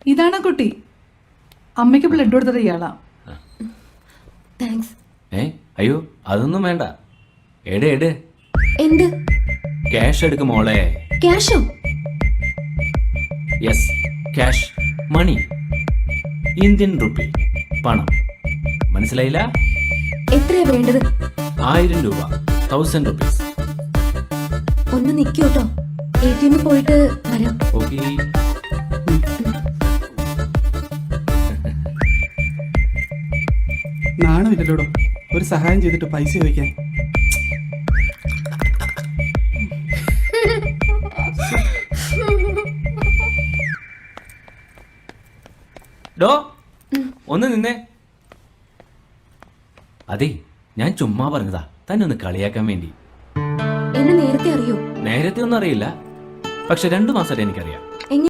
ഇതാണ് കുട്ടി. അമ്മയ്ക്ക് ബ്ലഡ് കൊടുത്തത് ഇയാളാ. താങ്ക്സ്. അയ്യോ അതൊന്നും വേണ്ട. എട് എന്ത്? ക്യാഷ് എടുക്കും മോളെ. ക്യാഷോ? യെസ്, ക്യാഷ്, മണി, ഇന്ത്യൻ റുപ്പി, പണം. മനസ്സിലായില്ല? എത്രയാ വേണ്ടത്? 1000 രൂപ, 1000 റുപ്പീസ്. ഒന്ന് നിൽക്കൂട്ടോ, ATM പോയിട്ട് വരാം. ഓക്കെ. നാണമില്ലല്ലോടോ ഒരു സഹായം ചെയ്തിട്ട് പൈസ ചോദിക്കാൻ. ഡോ ഒന്ന് നിന്നേ. അതെ, ഞാൻ ചുമ്മാ പറഞ്ഞതാ, തന്നെ ഒന്ന് കളിയാക്കാൻ വേണ്ടി. എന്നെ നേരത്തെ അറിയോ? നേരത്തെ ഒന്നും അറിയില്ല, പക്ഷെ 2 മാസമായിട്ട് എനിക്കറിയാം.